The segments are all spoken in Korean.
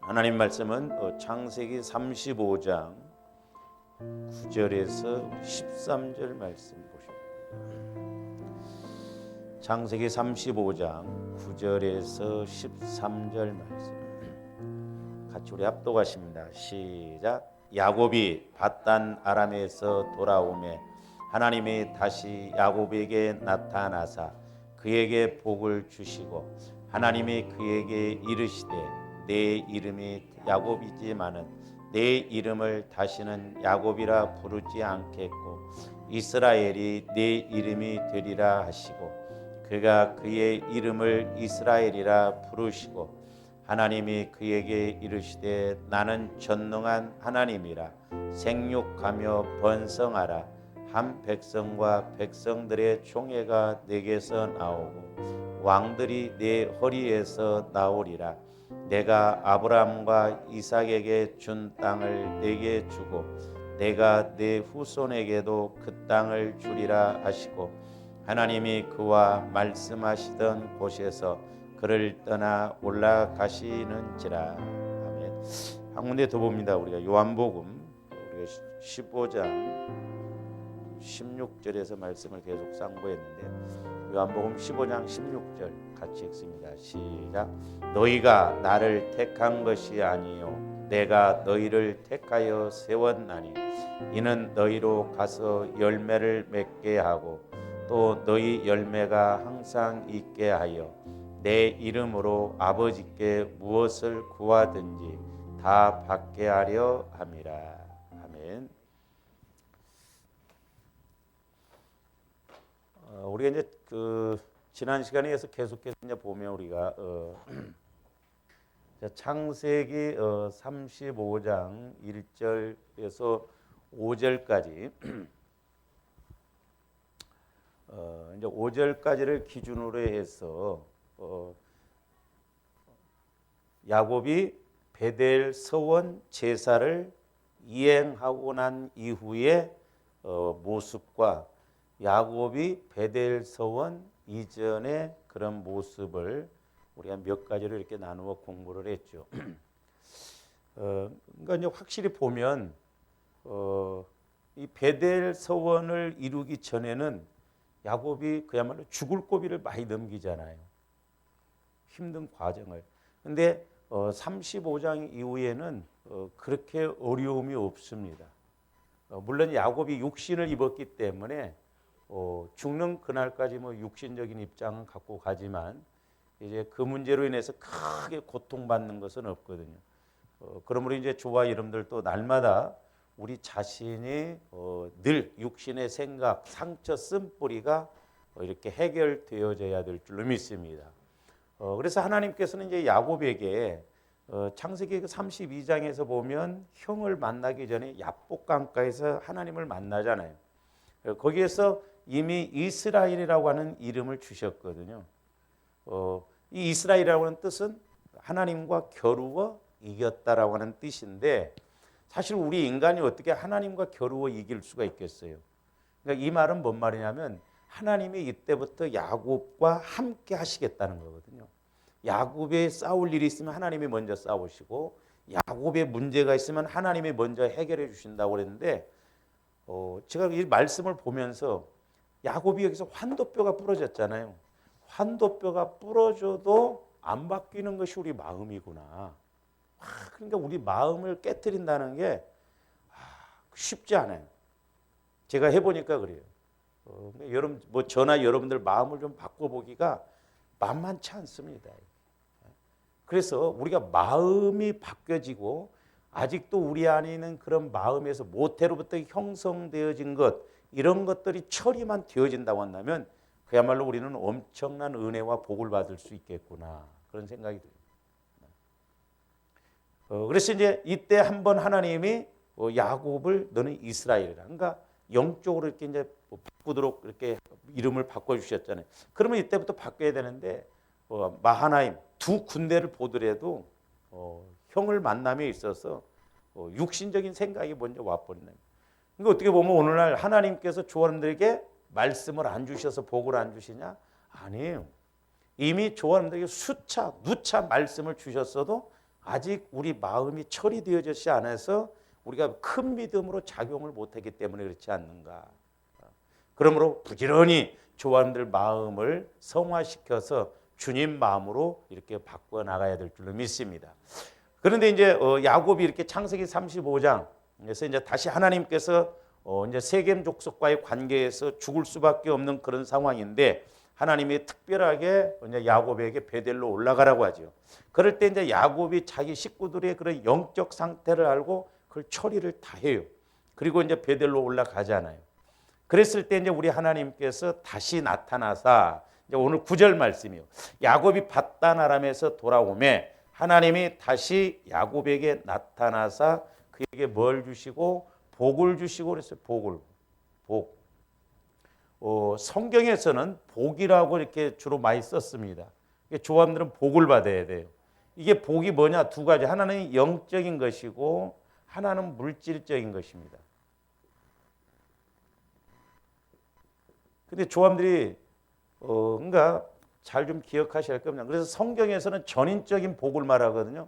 하나님 말씀은 창세기 35장 9절에서 13절 말씀 보십니다. 창세기 35장 9절에서 13절 말씀 같이 우리 합독하십니다. 시작. 야곱이 밧단 아람에서 돌아오매 하나님이 다시 야곱에게 나타나사 그에게 복을 주시고 하나님이 그에게 이르시되 내 이름이 야곱이지만은 내 이름을 다시는 야곱이라 부르지 않겠고 이스라엘이 내 이름이 되리라 하시고 그가 그의 이름을 이스라엘이라 부르시고 하나님이 그에게 이르시되 나는 전능한 하나님이라 생육하며 번성하라 한 백성과 백성들의 총회가 내게서 나오고 왕들이 내 허리에서 나오리라. 내가 아브라함과 이삭에게 준 땅을 내게 주고 내가 내 후손에게도 그 땅을 주리라 하시고 하나님이 그와 말씀하시던 곳에서 그를 떠나 올라가시는지라. 아멘. 한 군데 더 봅니다. 우리가 요한복음 우리가 15장 16절에서 말씀을 계속 상고했는데 요한복음 15장 16절 같이 읽습니다. 시작. 너희가 나를 택한 것이 아니요 내가 너희를 택하여 세웠나니 이는 너희로 가서 열매를 맺게 하고 또 너희 열매가 항상 있게 하여 내 이름으로 아버지께 무엇을 구하든지 다 받게 하려 함이라. 아멘. 우리가 이제 지난 시간에서 계속해서 이제 보면 우리가 창세기 35장 1절에서 5절까지 이제 5절까지를 기준으로 해서 야곱이 베델 서원 제사를 이행하고 난 이후의 모습과 야곱이 베델 서원 이전의 그런 모습을 우리가 몇 가지로 이렇게 나누어 공부를 했죠. 그러니까 이제 확실히 보면 이 베델 서원을 이루기 전에는 야곱이 그야말로 죽을 고비를 많이 넘기잖아요. 힘든 과정을. 근데 35장 이후에는 그렇게 어려움이 없습니다. 물론 야곱이 육신을 입었기 때문에 죽는 그날까지 뭐 육신적인 입장은 갖고 가지만 이제 그 문제로 인해서 크게 고통받는 것은 없거든요. 그러므로 이제 저와 여러분들도 날마다 우리 자신이 늘 육신의 생각, 상처 쓴뿌리가 이렇게 해결되어져야 될 줄로 믿습니다. 그래서 하나님께서는 이제 야곱에게 창세기 32장에서 보면 형을 만나기 전에 야복강가에서 하나님을 만나잖아요. 거기에서 이미 이스라엘이라고 하는 이름을 주셨거든요. 이 이스라엘이라고 하는 뜻은 하나님과 겨루어 이겼다라고 하는 뜻인데 사실 우리 인간이 어떻게 하나님과 겨루어 이길 수가 있겠어요? 그러니까 이 말은 뭔 말이냐면 하나님이 이때부터 야곱과 함께 하시겠다는 거거든요. 야곱에 싸울 일이 있으면 하나님이 먼저 싸우시고 야곱에 문제가 있으면 하나님이 먼저 해결해 주신다고 그랬는데 제가 이 말씀을 보면서 야곱이 여기서 환도뼈가 부러졌잖아요. 환도뼈가 부러져도 안 바뀌는 것이 우리 마음이구나. 그러니까 우리 마음을 깨트린다는 게 쉽지 않아요. 제가 해보니까 그래요. 여러분 뭐 저나 여러분들 마음을 좀 바꿔보기가 만만치 않습니다. 그래서 우리가 마음이 바뀌어지고 아직도 우리 안에 있는 그런 마음에서 모태로부터 형성되어진 것 이런 것들이 처리만 되어진다고 한다면 그야말로 우리는 엄청난 은혜와 복을 받을 수 있겠구나 그런 생각이 들어요. 그래서 이제 이때 한번 하나님이 야곱을 너는 이스라엘이라 그러니까 영적으로 이렇게 이제 바꾸도록 이렇게 이름을 바꿔주셨잖아요. 그러면 이때부터 바뀌어야 되는데 마하나임 두 군대를 보더라도 형을 만남에 있어서 육신적인 생각이 먼저 와버리는. 그러니까 어떻게 보면 오늘날 하나님께서 조원들에게 말씀을 안 주셔서 복을 안 주시냐? 아니에요. 이미 조원들에게 수차 누차 말씀을 주셨어도 아직 우리 마음이 처리되어지지 않아서 우리가 큰 믿음으로 작용을 못하기 때문에 그렇지 않는가. 그러므로 부지런히 조원들 마음을 성화시켜서 주님 마음으로 이렇게 바꿔 나가야 될 줄로 믿습니다. 그런데 이제 야곱이 이렇게 창세기 35장에서 이제 다시 하나님께서 이제 세겜 족속과의 관계에서 죽을 수밖에 없는 그런 상황인데 하나님이 특별하게 이제 야곱에게 베델로 올라가라고 하죠. 그럴 때 이제 야곱이 자기 식구들의 그런 영적 상태를 알고 그걸 처리를 다 해요. 그리고 이제 베델로 올라가잖아요. 그랬을 때 이제 우리 하나님께서 다시 나타나사 이제 오늘 9절 말씀이요. 야곱이 밧단 아람에서 돌아오매 하나님이 다시 야곱에게 나타나사 그에게 뭘 주시고 복을 주시고 그랬어요. 복. 성경에서는 복이라고 이렇게 주로 많이 썼습니다. 조함들은 복을 받아야 돼요. 이게 복이 뭐냐? 두 가지. 하나는 영적인 것이고 하나는 물질적인 것입니다. 근데 조함들이 그러니까 잘 좀 기억하셔야 할 겁니다. 그래서 성경에서는 전인적인 복을 말하거든요.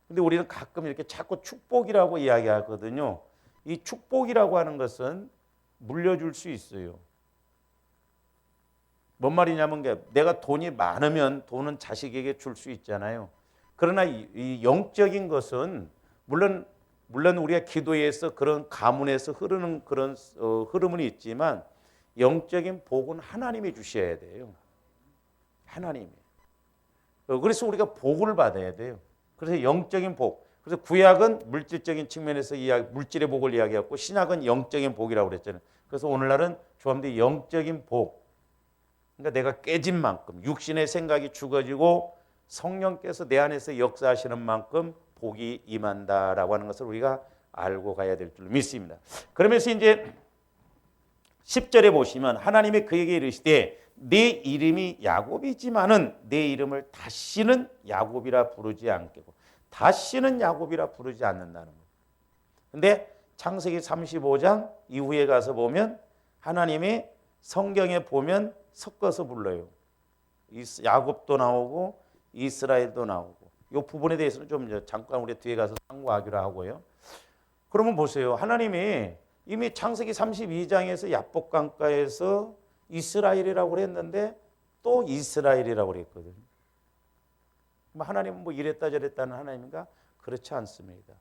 근데 우리는 가끔 이렇게 자꾸 축복이라고 이야기하거든요. 이 축복이라고 하는 것은 물려줄 수 있어요. 뭔 말이냐면 내가 돈이 많으면 돈은 자식에게 줄 수 있잖아요. 그러나 이 영적인 것은 물론 우리가 기도에서 그런 가문에서 흐르는 그런 흐름은 있지만 영적인 복은 하나님이 주셔야 돼요. 하나님이. 그래서 우리가 복을 받아야 돼요. 그래서 영적인 복. 그래서 구약은 물질적인 측면에서 물질의 복을 이야기했고 신약은 영적인 복이라고 그랬잖아요. 그래서 오늘날은 조함들이 영적인 복. 그러니까 내가 깨진 만큼 육신의 생각이 죽어지고 성령께서 내 안에서 역사하시는 만큼 복이 임한다라고 하는 것을 우리가 알고 가야 될 줄 믿습니다. 그러면서 이제 10절에 보시면 하나님이 그에게 이르시되 네 이름이 야곱이지만은 내 이름을 다시는 야곱이라 부르지 않겠고 다시는 야곱이라 부르지 않는다는 거예요. 근데 창세기 35장 이후에 가서 보면 하나님이 성경에 보면 섞어서 불러요. 야곱도 나오고 이스라엘도 나오고 이 부분에 대해서는 좀 잠깐 우리 뒤에 가서 상고하기로 하고요. 그러면 보세요. 하나님이 이미 창세기 32장에서 야복강가에서 이스라엘이라고 그랬는데 또 이스라엘이라고 그랬거든요. 하나님은 뭐 이랬다 저랬다는 하나님인가? 그렇지 않습니다.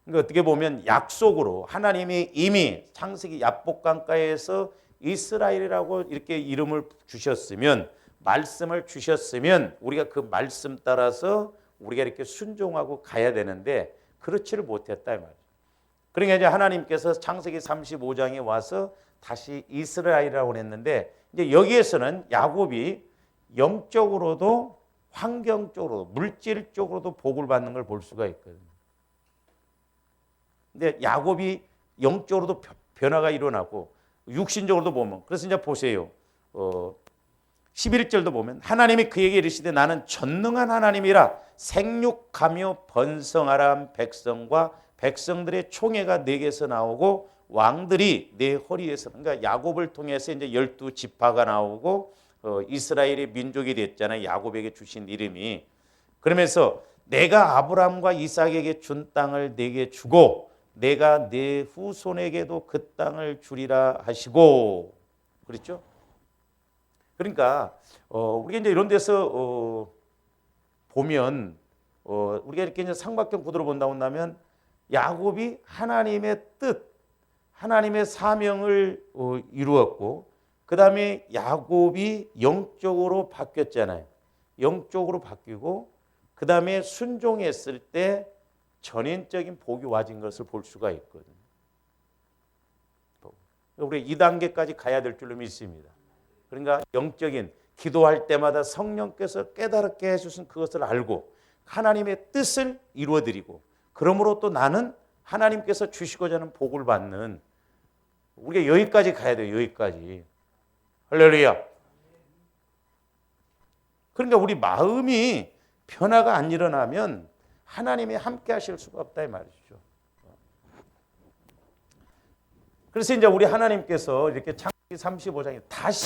그러니까 어떻게 보면 약속으로 하나님이 이미 창세기 야복강가에서 이스라엘이라고 이렇게 이름을 주셨으면 말씀을 주셨으면 우리가 그 말씀 따라서 우리가 이렇게 순종하고 가야 되는데 그렇지를 못했다 이 말이죠. 그러니까 이제 하나님께서 창세기 35장에 와서 다시 이스라엘이라고 했는데 이제 여기에서는 야곱이 영적으로도 환경적으로도 물질적으로도 복을 받는 걸 볼 수가 있거든요. 근데 야곱이 영적으로도 변화가 일어나고 육신적으로도 보면 그래서 이제 보세요. 11절도 보면 하나님이 그에게 이르시되 나는 전능한 하나님이라 생육하며 번성하라 백성과 백성들의 총회가 내게서 나오고 왕들이 내 허리에서 그러니까 야곱을 통해서 이제 12지파가 나오고 이스라엘의 민족이 됐잖아요. 야곱에게 주신 이름이. 그러면서 내가 아브라함과 이삭에게 준 땅을 내게 주고 내가 내 후손에게도 그 땅을 주리라 하시고 그렇죠? 그러니까 우리가 이제 이런 데서 보면 우리가 이렇게 이제 삼각형 구도로 본다고 한다면 야곱이 하나님의 뜻, 하나님의 사명을 이루었고 그 다음에 야곱이 영적으로 바뀌었잖아요. 영적으로 바뀌고 그 다음에 순종했을 때 전인적인 복이 와진 것을 볼 수가 있거든요. 우리 2단계까지 가야 될 줄로 믿습니다. 그러니까 영적인 기도할 때마다 성령께서 깨닫게 해주신 그것을 알고 하나님의 뜻을 이루어드리고 그러므로 또 나는 하나님께서 주시고자 하는 복을 받는 우리가 여기까지 가야 돼요. 여기까지. 할렐루야. 그러니까 우리 마음이 변화가 안 일어나면 하나님이 함께 하실 수가 없다 이 말이죠. 그래서 이제 우리 하나님께서 이렇게 창세기 35장에 다시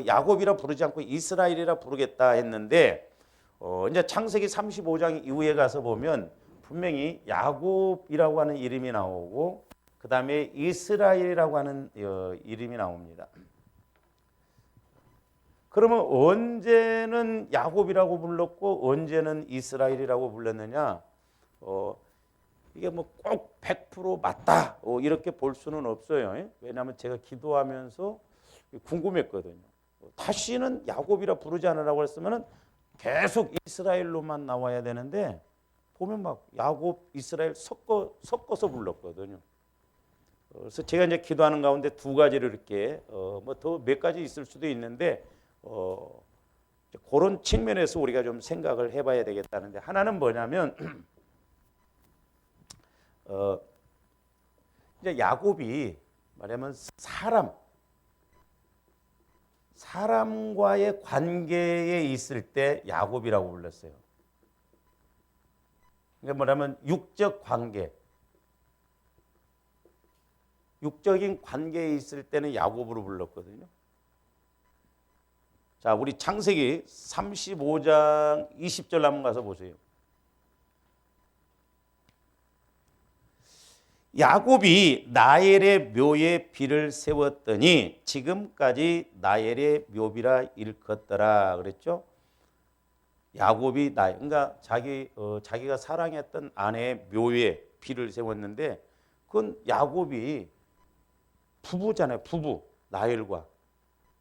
야곱이라 부르지 않고 이스라엘이라 부르겠다 했는데 이제 창세기 35장 이후에 가서 보면 분명히 야곱이라고 하는 이름이 나오고 그 다음에 이스라엘이라고 하는 이름이 나옵니다. 그러면 언제는 야곱이라고 불렀고 언제는 이스라엘이라고 불렀느냐? 이게 뭐 꼭 100% 맞다 이렇게 볼 수는 없어요. 왜냐하면 제가 기도하면서 궁금했거든요. 다시는 야곱이라 부르지 않으라고 했으면 계속 이스라엘로만 나와야 되는데 보면 막 야곱, 이스라엘 섞어서 불렀거든요. 그래서 제가 이제 기도하는 가운데 두 가지를 이렇게 뭐 더 몇 가지 있을 수도 있는데 그런 측면에서 우리가 좀 생각을 해봐야 되겠다는데 하나는 뭐냐면 이제 야곱이 말하면 사람과의 관계에 있을 때 야곱이라고 불렀어요. 그러니까 뭐냐면 육적 관계, 육적인 관계에 있을 때는 야곱으로 불렀거든요. 자, 우리 창세기 35장 20절 한번 가서 보세요. 야곱이 라헬의 묘에 비를 세웠더니 지금까지 라헬의 묘비라 일컫더라 그랬죠. 야곱이 그러니까 자기가 사랑했던 아내의 묘에 비를 세웠는데 그건 야곱이 부부잖아요. 부부 라헬과.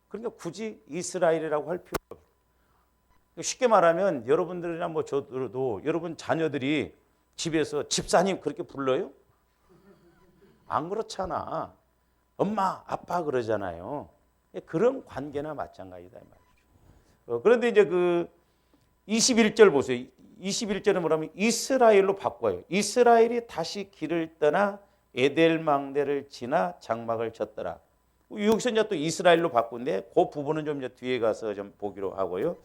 그러니까 굳이 이스라엘이라고 할 필요가 없어요. 쉽게 말하면 여러분들이나 뭐 저도 여러분 자녀들이 집에서 집사님 그렇게 불러요? 안 그렇잖아. 엄마, 아빠 그러잖아요. 그런 관계나 마찬가지다 이 말이죠. 그런데 이제 그 21절 보세요. 21절은 뭐라면 이스라엘로 바꿔요. 이스라엘이 다시 길을 떠나 에델망대를 지나 장막을 쳤더라. 여기서 이제 또 이스라엘로 바꾼데 그 부분은 좀 이제 뒤에 가서 좀 보기로 하고요.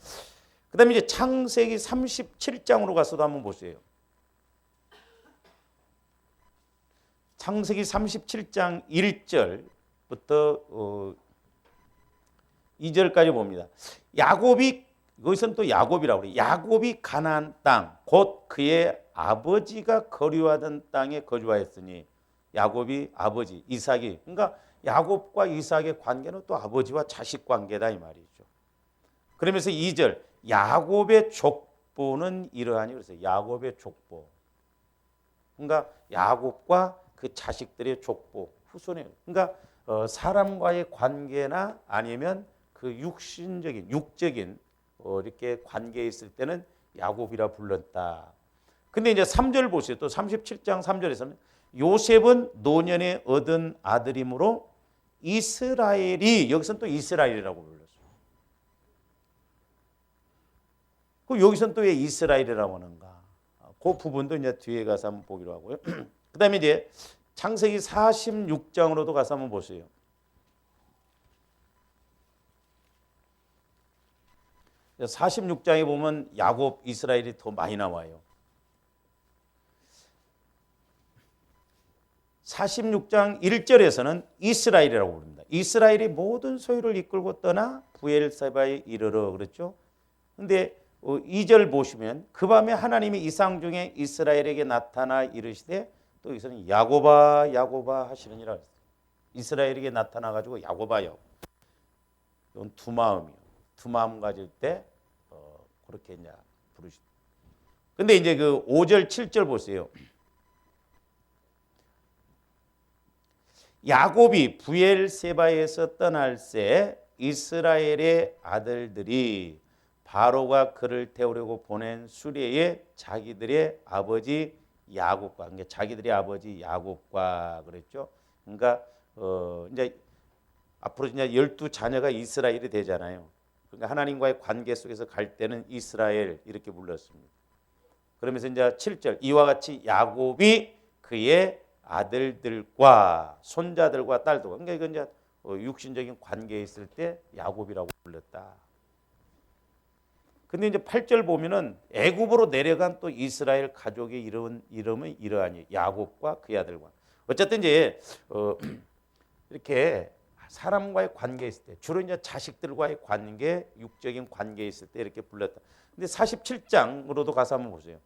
그다음에 이제 창세기 37장으로 가서도 한번 보세요. 창세기 37장 1절부터 2절까지 봅니다. 야곱이 여기서는 또 야곱이라고 그래요. 야곱이 가나안 땅, 곧 그의 아버지가 거류하던 땅에 거주하였으니 야곱이 아버지 이삭이 그러니까 야곱과 이삭의 관계는 또 아버지와 자식 관계다 이 말이죠. 그러면서 2절 야곱의 족보는 이러하니 그래서 야곱의 족보 그러니까 야곱과 그 자식들의 족보 후손이에요. 그러니까 사람과의 관계나 아니면 그 육적인 이렇게 관계에 있을 때는 야곱이라 불렀다. 근데 이제 3절 보세요. 또 37장 3절에서는 요셉은 노년에 얻은 아들이므로 이스라엘이 여기서는 또 이스라엘이라고 불렀어요. 그 여기서는 또 왜 이스라엘이라고 하는가? 그 부분도 이제 뒤에 가서 한번 보기로 하고요. 그다음에 이제 창세기 46장으로도 가서 한번 보세요. 자, 46장에 보면 야곱, 이스라엘이 더 많이 나와요. 46장 1절에서는 이스라엘이라고 부릅니다. 이스라엘이 모든 소유를 이끌고 떠나 부엘세바에 이르러 그랬죠. 그런데 2절 보시면 그 밤에 하나님이 이상 중에 이스라엘에게 나타나 이르시되 또 여기서는 야곱아 야곱아 하시느니라. 이스라엘에게 나타나 가지고 야곱아요. 이건 두 마음이요. 두 마음 가질 때 그렇게 이제 부르시죠. 근데 이제 그 5절 7절 보세요. 야곱이 부엘세바에서 떠날새 이스라엘의 아들들이 바로가 그를 태우려고 보낸 수레에 자기들의 아버지 야곱과 그러니까 자기들의 아버지 야곱과 그랬죠. 그러니까 이제 앞으로 이제 12자녀가 이스라엘이 되잖아요. 그러니까 하나님과의 관계 속에서 갈 때는 이스라엘 이렇게 불렀습니다. 그러면서 이제 7절 이와 같이 야곱이 그의 아들들과 손자들과 딸도 그러니까 이건 이제 육신적인 관계에 있을 때 야곱이라고 불렀다. 근데 이제 8절 보면은 애굽으로 내려간 또 이스라엘 가족의 이름은 이러하니 야곱과 그의 아들과 어쨌든 이제 이렇게 사람과의 관계에 있을 때, 주로 이제 자식들과의 관계, 육적인 관계에 있을 때 이렇게 불렀다. 근데 47장으로도 가서 한번 보세요.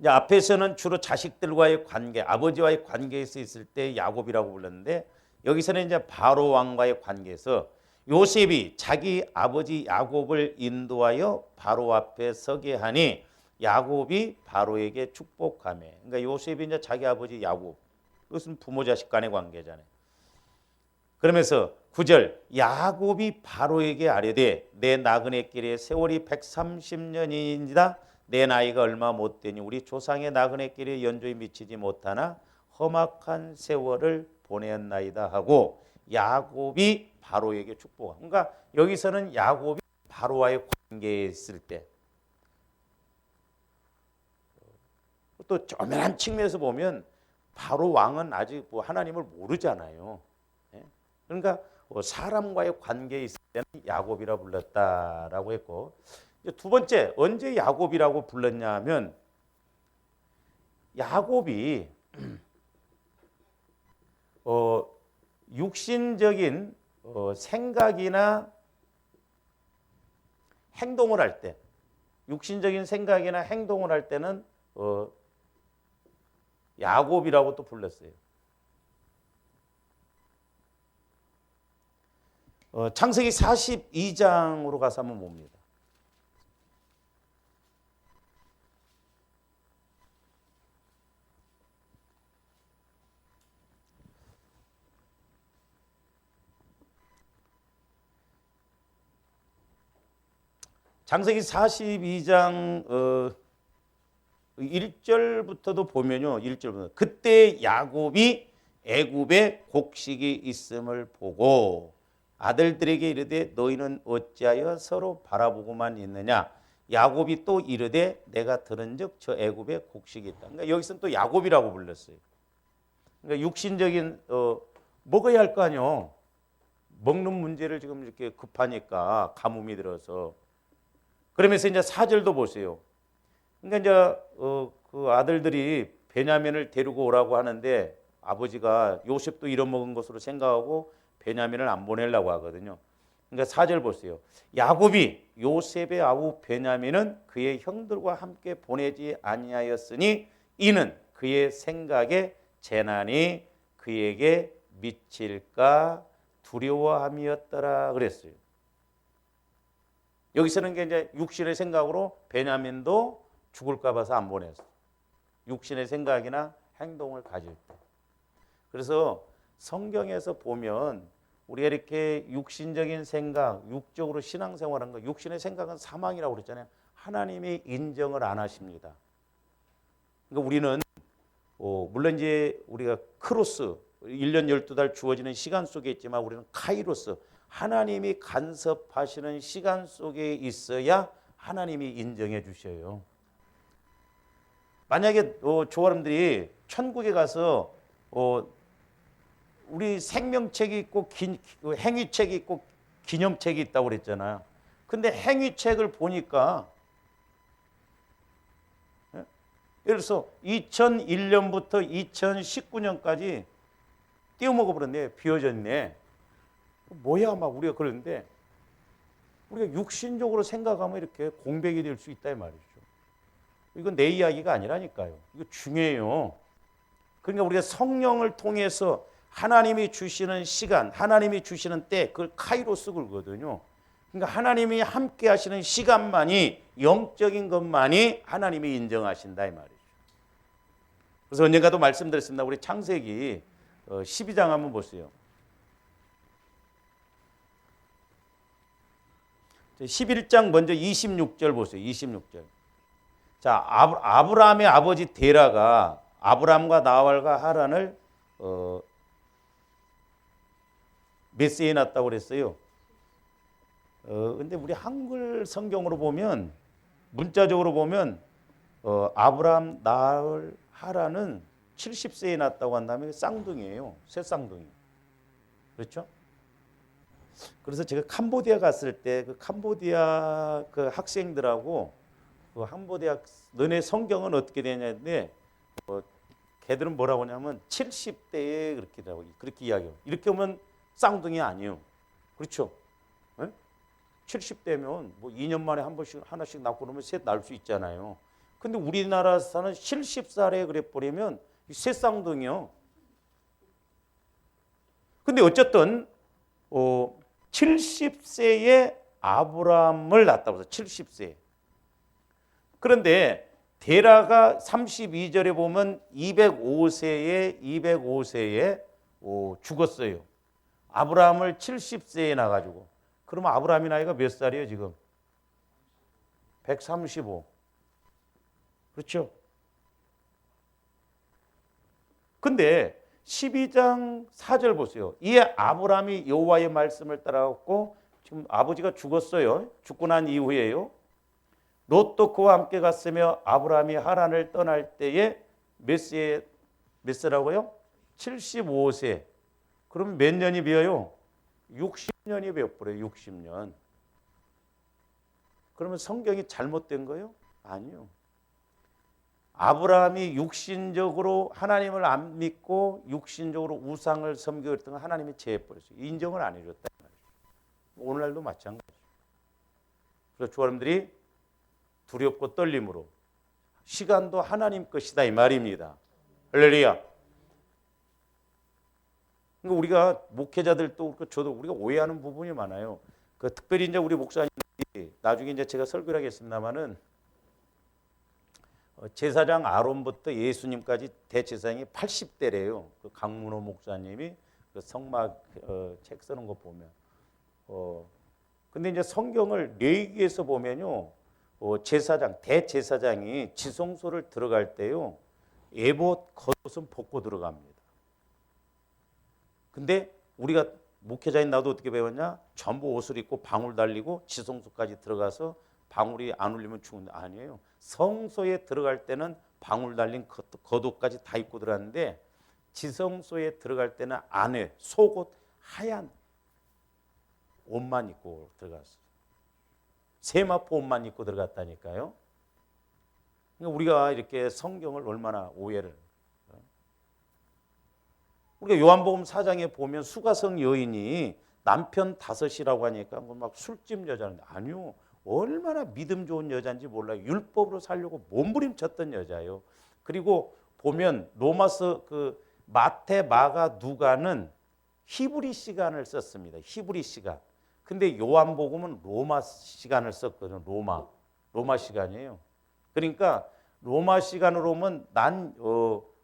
이제 앞에서는 주로 자식들과의 관계, 아버지와의 관계에서 있을 때 야곱이라고 불렀는데, 여기서는 이제 바로 왕과의 관계에서 요셉이 자기 아버지 야곱을 인도하여 바로 앞에 서게 하니 야곱이 바로에게 축복하며. 그러니까 요셉이 이제 자기 아버지 야곱, 그것은 부모 자식 간의 관계잖아요. 그러면서 9절, 야곱이 바로에게 아뢰되 내 나그네 길의 세월이 130년이니이다. 내 나이가 얼마 못 되니 우리 조상의 나그네 길에 연조에 미치지 못하나 험악한 세월을 보냈나이다 하고 야곱이 바로에게 축복하고. 그러니까 여기서는 야곱이 바로와의 관계에 있을 때, 또 조만한 측면에서 보면 바로 왕은 아직 뭐 하나님을 모르잖아요. 그러니까 사람과의 관계에 있을 때는 야곱이라 불렀다라고 했고, 이제 두 번째, 언제 야곱이라고 불렀냐 하면 야곱이 육신적인 생각이나 행동을 할 때, 육신적인 생각이나 행동을 할 때는 야곱이라고 또 불렀어요. 창세기 42장으로 가서 한번 봅니다. 창세기 42장 1절부터도 보면요. 1절부터 그때 야곱이 애굽에 곡식이 있음을 보고 아들들에게 이르되 너희는 어찌하여 서로 바라보고만 있느냐. 야곱이 또 이르되 내가 들은즉 저 애굽에 곡식이 있다. 그러니까 여기서는 또 야곱이라고 불렀어요. 그러니까 육신적인 먹어야 할 거 아니요. 먹는 문제를 지금 이렇게 급하니까 가뭄이 들어서. 그러면서 이제 4절도 보세요. 그러니까 이제 그 아들들이 베냐민을 데리고 오라고 하는데 아버지가 요셉도 잃어먹은 것으로 생각하고 베냐민을 안 보내려고 하거든요. 그러니까 4절 보세요. 야곱이 요셉의 아우 베냐민은 그의 형들과 함께 보내지 아니하였으니 이는 그의 생각에 재난이 그에게 미칠까 두려워함이었더라 그랬어요. 여기서는 이제 육신의 생각으로 베냐민도 죽을까 봐서 안 보냈어. 육신의 생각이나 행동을 가질 때. 그래서 성경에서 보면 우리가 이렇게 육신적인 생각, 육적으로 신앙생활하는 거, 육신의 생각은 사망이라고 그랬잖아요. 하나님이 인정을 안 하십니다. 그러니까 우리는 물론 이제 우리가 크로스 1년 12달 주어지는 시간 속에 있지만 우리는 카이로스, 하나님이 간섭하시는 시간 속에 있어야 하나님이 인정해 주셔요. 만약에 조아람들이 천국에 가서 우리 생명책이 있고 행위책이 있고 기념책이 있다고 그랬잖아요. 근데 행위책을 보니까 예를 들어서 2001년부터 2019년까지 띄워먹어 버렸네. 비워졌네. 뭐야 막 우리가 그러는데 우리가 육신적으로 생각하면 이렇게 공백이 될 수 있다 이 말이죠. 이건 내 이야기가 아니라니까요. 이거 중요해요. 그러니까 우리가 성령을 통해서 하나님이 주시는 시간, 하나님이 주시는 때 그걸 카이로스 그러거든요. 그러니까 하나님이 함께 하시는 시간만이, 영적인 것만이 하나님이 인정하신다 이 말이죠. 그래서 언젠가도 말씀드렸습니다. 우리 창세기 12장 한번 보세요. 11장 먼저 26절 보세요. 26절. 자, 아브라함의 아버지 데라가 아브라함과 나홀과 하란을 몇 세에 낳았다고 그랬어요? 근데 우리 한글 성경으로 보면, 문자적으로 보면 아브라함, 나홀, 하란은 70세에 낳았다고 한다면 쌍둥이에요. 새 쌍둥이. 그렇죠? 그래서 제가 캄보디아 갔을 때 그 캄보디아 그 학생들하고 그 캄보디아 너네 성경은 어떻게 되냐는데 걔들은 뭐라고 하냐면 70대에 그렇게 이야기해요. 이렇게 하면 쌍둥이 아니에요. 그렇죠? 네? 70대면 뭐 2년 만에 한 번씩 하나씩 낳고 그러면 셋 낳을 수 있잖아요. 근데 우리나라 사는 70살에 그래 버리면 셋 쌍둥이요. 근데 어쨌든 70세에 아브라함을 낳았다고 해서 70세. 그런데 데라가 32절에 보면 205세에 죽었어요. 아브라함을 70세에 낳아가지고. 그러면 아브라함이 나이가 몇 살이에요 지금? 135. 그렇죠? 근데 12장 4절 보세요. 이에 아브라함이 여호와의 말씀을 따라갔고 지금 아버지가 죽었어요. 죽고 난 이후에요. 롯도 그와 함께 갔으며 아브라함이 하란을 떠날 때에 몇 세라고요? 75세. 그럼 몇 년이 비어요? 60년이 비어버려요. 60년. 그러면 성경이 잘못된 거예요? 아니요. 아브라함이 육신적으로 하나님을 안 믿고 육신적으로 우상을 섬기던 건 하나님이 제해버렸어요. 인정을 안 해줬다. 오늘날도 마찬가지죠. 그래서 주여러분들이 두렵고 떨림으로 시간도 하나님 것이다 이 말입니다. 할렐루야. 그러니까 우리가 목회자들도 저도 우리가 오해하는 부분이 많아요. 특별히 이제 우리 목사님이 나중에 이제 제가 설교를 하겠습니다만은 제사장 아론부터 예수님까지 대제사장이 80대래요. 그 강문호 목사님이 그 성막 책 쓰는 거 보면. 근데 이제 성경을 레위기에서 보면요. 제사장, 대제사장이 지성소를 들어갈 때요. 에봇 겉옷은 벗고 들어갑니다. 근데 우리가 목회자인 나도 어떻게 배웠냐? 전부 옷을 입고 방울 달리고 지성소까지 들어가서 방울이 안 울리면 죽는다. 아니에요. 성소에 들어갈 때는 방울 달린 겉옷까지 다 입고 들어갔는데 지성소에 들어갈 때는 안에 속옷 하얀 옷만 입고 들어갔어요. 세마포 옷만 입고 들어갔다니까요. 그러니까 우리가 이렇게 성경을 얼마나 오해를. 우리가 요한복음 4장에 보면 수가성 여인이 남편 5이라고 하니까 막 술집 여자인데 아니요. 얼마나 믿음 좋은 여자인지 몰라요. 율법으로 살려고 몸부림쳤던 여자예요. 그리고 보면 로마서 마태, 마가, 누가는 히브리 시간을 썼습니다. 히브리 시간. 근데 요한복음은 로마 시간을 썼거든요. 로마 시간이에요. 그러니까 로마 시간으로 오면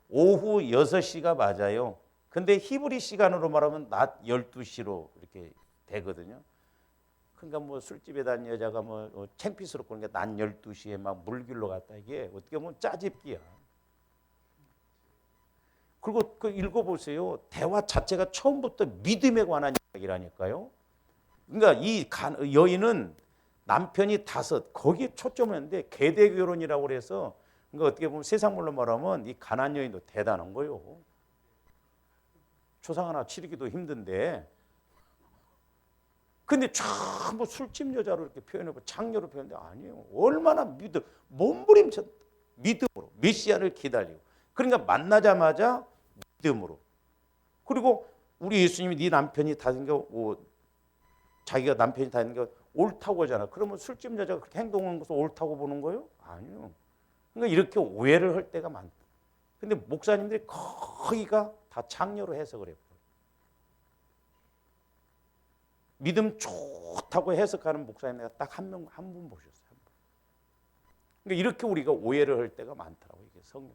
오후 6시가 맞아요. 근데 히브리 시간으로 말하면 낮 12시로 이렇게 되거든요. 그러니까 뭐 술집에 다니는 여자가 뭐 창피스럽고 그러니까 낮 12시에 막 물길로 갔다 이게 어떻게 보면 짜집기야. 그리고 읽어보세요. 대화 자체가 처음부터 믿음에 관한 이야기라니까요. 그러니까 이 여인은 남편이 5 거기에 초점을 했는데 계대 결혼이라고 그래서 그러니까 어떻게 보면 세상말로 말하면 이 가난 여인도 대단한 거예요. 초상 하나 치르기도 힘든데 근데 전부 술집 여자로 이렇게 표현하고 장녀로 표현하는데 아니에요. 얼마나 몸부림쳐 믿음으로 메시아를 기다리고 그러니까 만나자마자 믿음으로 그리고 우리 예수님이 네 남편이 다 생겨 자기가 남편이 다 있는 게 옳다고 하잖아. 그러면 술집 여자가 그렇게 행동하는 것을 옳다고 보는 거예요? 아니요. 그러니까 이렇게 오해를 할 때가 많다. 근데 목사님들이 거의가 다 장녀로 해석을 해요. 믿음 좋다고 해석하는 목사님 내가 딱 한 분 보셨어요. 그러니까 이렇게 우리가 오해를 할 때가 많더라고요. 이게 성경.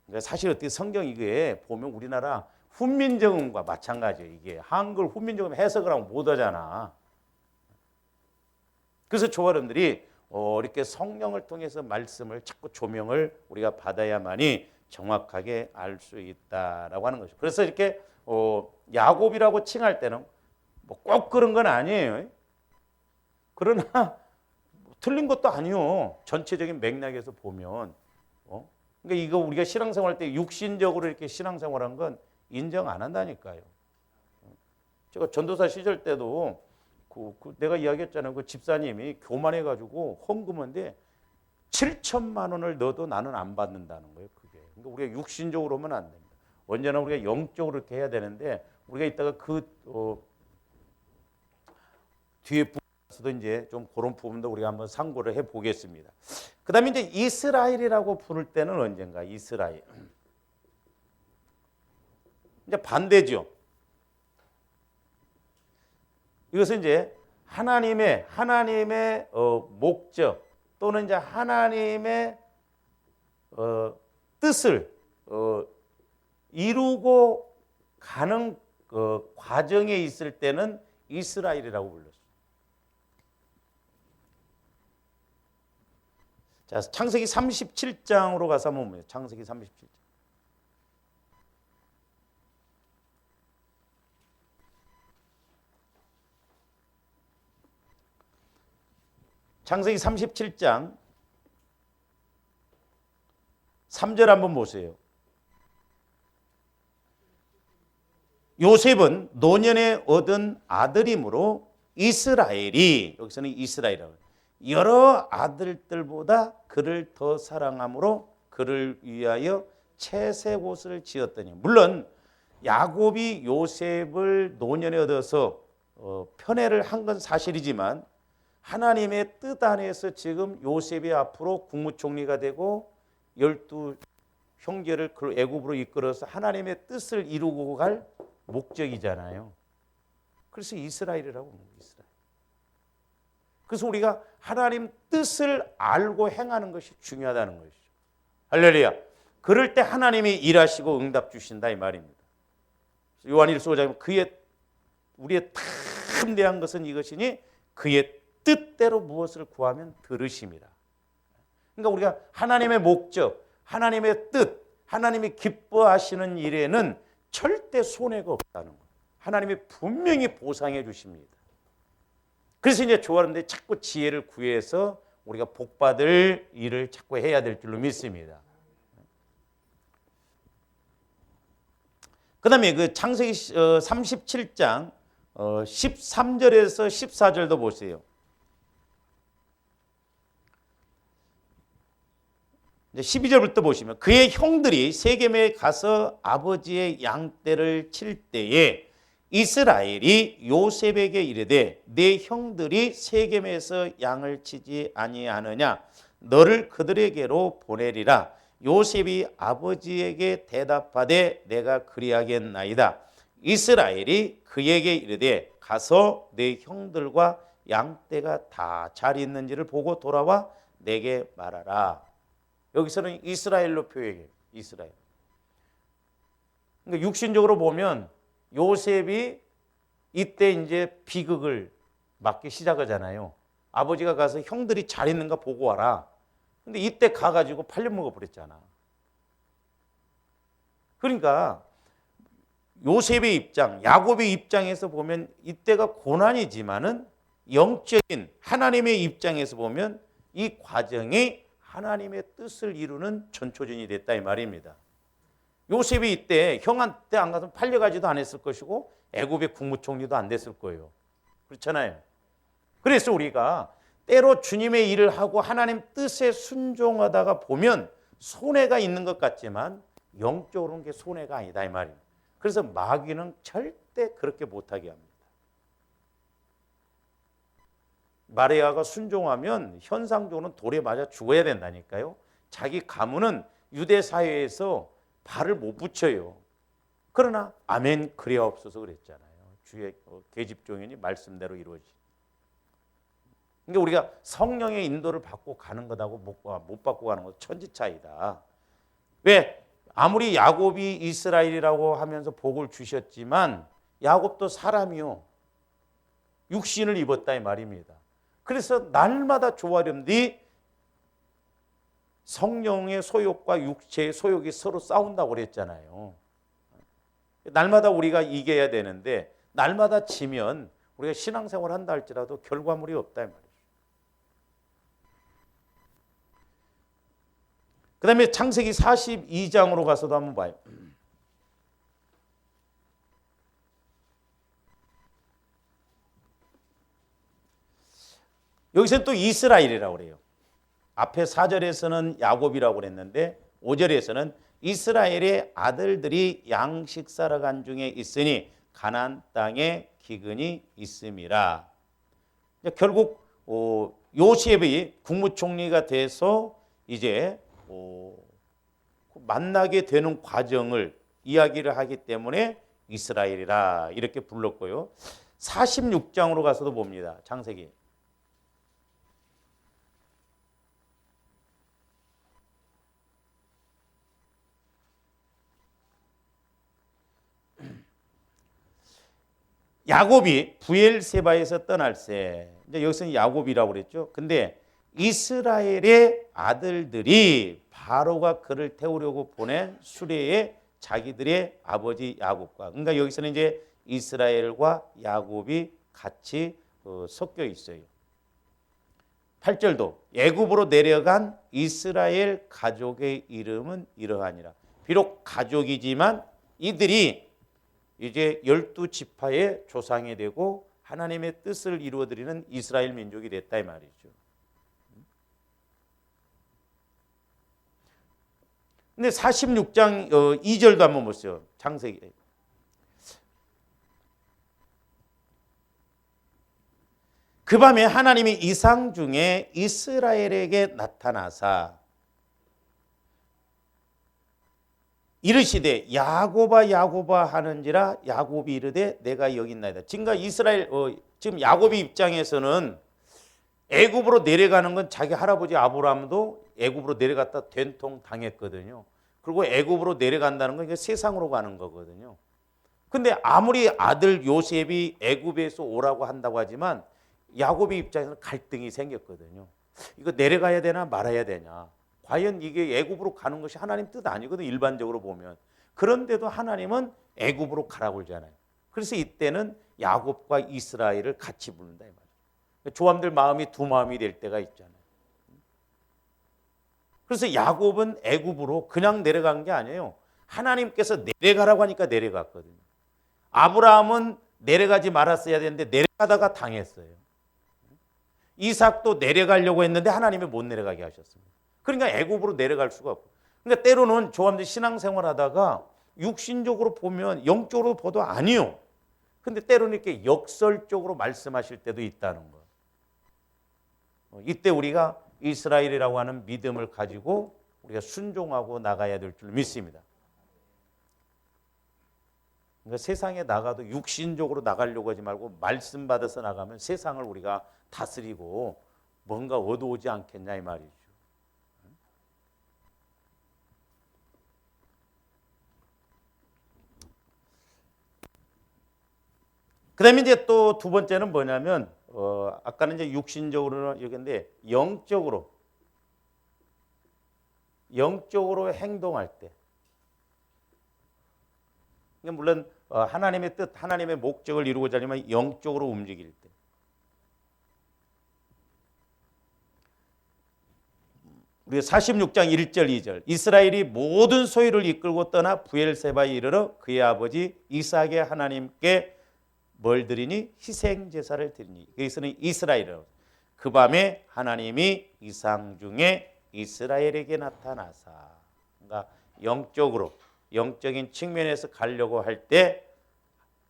그러니까 사실 어떻게 성경 이게 보면 우리나라 훈민정음과 마찬가지예요. 이게 한글 훈민정음 해석을 하면 못 하잖아. 그래서 조화원들이 이렇게 성령을 통해서 말씀을 자꾸 조명을 우리가 받아야만이 정확하게 알 수 있다라고 하는 거죠. 그래서 이렇게 야곱이라고 칭할 때는 뭐 꼭 그런 건 아니에요. 그러나 틀린 것도 아니요. 전체적인 맥락에서 보면 그러니까 이거 우리가 신앙생활할 때 육신적으로 이렇게 신앙생활한 건 인정 안 한다니까요. 제가 전도사 시절 때도 내가 이야기했잖아요. 그 집사님이 교만해가지고 헌금한데 7천만 원을 넣어도 나는 안 받는다는 거예요. 그게 그러니까 우리가 육신적으로 하면 안 됩니다. 언제나 우리가 영적으로 이렇게 해야 되는데 우리가 이따가 뒤에 부분에서도 이제 좀 그런 부분도 우리가 한번 상고를 해 보겠습니다. 그다음에 이제 이스라엘이라고 부를 때는 언젠가 이스라엘. 이제 반대죠. 이것은 이제 하나님의 목적 또는 이제 하나님의 뜻을 이루고 가는 과정에 있을 때는 이스라엘이라고 불렀어요. 자, 창세기 37장으로 가서 한번 보면 창세기 37장. 창세기 37장 3절 한번 보세요. 요셉은 노년에 얻은 아들이므로 이스라엘이, 여기서는 이스라엘이라고 해요. 여러 아들들보다 그를 더 사랑함으로 그를 위하여 채색 옷을 지었더니, 물론 야곱이 요셉을 노년에 얻어서 편애를 한 건 사실이지만 하나님의 뜻 안에서 지금 요셉이 앞으로 국무총리가 되고 12 형제를 애굽으로 이끌어서 하나님의 뜻을 이루고 갈 목적이잖아요. 그래서 이스라엘이라고 합니다. 이스라엘. 그래서 우리가 하나님 뜻을 알고 행하는 것이 중요하다는 것이죠. 할렐루야. 그럴 때 하나님이 일하시고 응답 주신다 이 말입니다. 요한일서 5장에 우리의 탐대한 것은 이것이니 그의 뜻대로 무엇을 구하면 들으심이라. 그러니까 우리가 하나님의 목적, 하나님의 뜻, 하나님이 기뻐하시는 일에는 절대 손해가 없다는 거예요. 하나님이 분명히 보상해 주십니다. 그래서 이제 좋아하는데 자꾸 지혜를 구해서 우리가 복받을 일을 자꾸 해야 될 줄로 믿습니다. 그 다음에 그 창세기 37장 13절에서 14절도 보세요. 12절부터 보시면 그의 형들이 세겜에 가서 아버지의 양떼를 칠 때에 이스라엘이 요셉에게 이르되 내 형들이 세겜에서 양을 치지 아니하느냐 너를 그들에게로 보내리라. 요셉이 아버지에게 대답하되 내가 그리하겠나이다. 이스라엘이 그에게 이르되 가서 내 형들과 양떼가 다 잘 있는지를 보고 돌아와 내게 말하라. 여기서는 이스라엘로 표현해요. 이스라엘. 그러니까 육신적으로 보면 요셉이 이때 이제 비극을 맞기 시작하잖아요. 아버지가 가서 형들이 잘 있는가 보고 와라. 근데 이때 가가지고 팔려먹어 버렸잖아. 그러니까 요셉의 입장, 야곱의 입장에서 보면 이때가 고난이지만은 영적인 하나님의 입장에서 보면 이 과정이 하나님의 뜻을 이루는 전초전이 됐다 이 말입니다. 요셉이 이때 형한테 안 가서 팔려가지도 않았을 것이고 애굽의 국무총리도 안 됐을 거예요. 그렇잖아요. 그래서 우리가 때로 주님의 일을 하고 하나님 뜻에 순종하다가 보면 손해가 있는 것 같지만 영적으로는 게 손해가 아니다 이 말입니다. 그래서 마귀는 절대 그렇게 못하게 합니다. 마리아가 순종하면 현상적으로는 돌에 맞아 죽어야 된다니까요. 자기 가문은 유대 사회에서 발을 못 붙여요. 그러나 아멘 그리하옵소서 그랬잖아요. 주의 계집종이니 말씀대로 이루어지. 그러니까 우리가 성령의 인도를 받고 가는 것하고 못 받고 가는 것 천지 차이다. 왜? 아무리 야곱이 이스라엘이라고 하면서 복을 주셨지만 야곱도 사람이요. 육신을 입었다 이 말입니다. 그래서 날마다 조아름디 성령의 소욕과 육체의 소욕이 서로 싸운다고 그랬잖아요. 날마다 우리가 이겨야 되는데 날마다 지면 우리가 신앙생활 한다 할지라도 결과물이 없다 이 말이죠. 그 다음에 창세기 42장으로 가서도 한번 봐요. 여기서는 또 이스라엘이라고 그래요. 앞에 4절에서는 야곱이라고 그랬는데 5절에서는 이스라엘의 아들들이 양식 사러 간 중에 있으니 가나안 땅에 기근이 있음이라. 결국 요셉이 국무총리가 돼서 이제 만나게 되는 과정을 이야기를 하기 때문에 이스라엘이라 이렇게 불렀고요. 46장으로 가서도 봅니다. 창세기. 야곱이 부엘세바에서 떠날세. 이제 여기서는 야곱이라고 그랬죠. 근데 이스라엘의 아들들이 바로가 그를 태우려고 보낸 수레에 자기들의 아버지 야곱과, 그러니까 여기서는 이제 이스라엘과 야곱이 같이 섞여 있어요. 8절도 애굽으로 내려간 이스라엘 가족의 이름은 이러하니라. 비록 가족이지만 이들이 이제 12지파의 조상이 되고 하나님의 뜻을 이루어드리는 이스라엘 민족이 됐다 이 말이죠. 근데 46장 2절도 한번 보세요. 창세기. 그 밤에 하나님이 이상 중에 이스라엘에게 나타나사 이르시되 야곱아 야곱아 하는지라 야곱이 이르되 내가 여기 있나이다. 지금 야곱의 입장에서는 애굽으로 내려가는 건 자기 할아버지 아브라함도 애굽으로 내려갔다 된통 당했거든요. 그리고 애굽으로 내려간다는 건 세상으로 가는 거거든요. 근데 아무리 아들 요셉이 애굽에서 오라고 한다고 하지만 야곱의 입장에서는 갈등이 생겼거든요. 이거 내려가야 되나 말아야 되냐. 과연 이게 애굽으로 가는 것이 하나님 뜻 아니거든 일반적으로 보면. 그런데도 하나님은 애굽으로 가라고 그러잖아요. 그래서 이때는 야곱과 이스라엘을 같이 부른다 이 말이에요. 조함들 마음이 두 마음이 될 때가 있잖아요. 그래서 야곱은 애굽으로 그냥 내려간 게 아니에요. 하나님께서 내려가라고 하니까 내려갔거든요. 아브라함은 내려가지 말았어야 되는데 내려가다가 당했어요. 이삭도 내려가려고 했는데 하나님이 못 내려가게 하셨습니다. 그러니까 애굽으로 내려갈 수가 없고. 그러니까 때로는 조함들 신앙생활하다가 육신적으로 보면 영적으로 보도 아니요. 근데 때로는 이렇게 역설적으로 말씀하실 때도 있다는 거. 이때 우리가 이스라엘이라고 하는 믿음을 가지고 우리가 순종하고 나가야 될 줄 믿습니다. 그러니까 세상에 나가도 육신적으로 나가려고 하지 말고 말씀 받아서 나가면 세상을 우리가 다스리고 뭔가 얻어오지 않겠냐 이 말이죠. 그 다음에 이제 또 두 번째는 뭐냐면 아까는 이제 육신적으로는 여기인데 영적으로 행동할 때, 물론 하나님의 뜻, 하나님의 목적을 이루고자 하지만 영적으로 움직일 때, 우리가 46장 1절 2절 이스라엘이 모든 소유를 이끌고 떠나 부엘세바에 이르러 그의 아버지 이삭의 하나님께 뭘 드리니? 희생 제사를 드리니. 여기서는 이스라엘이라고. 그 밤에 하나님이 이상 중에 이스라엘에게 나타나사. 그러니까 영적인 측면에서 가려고 할 때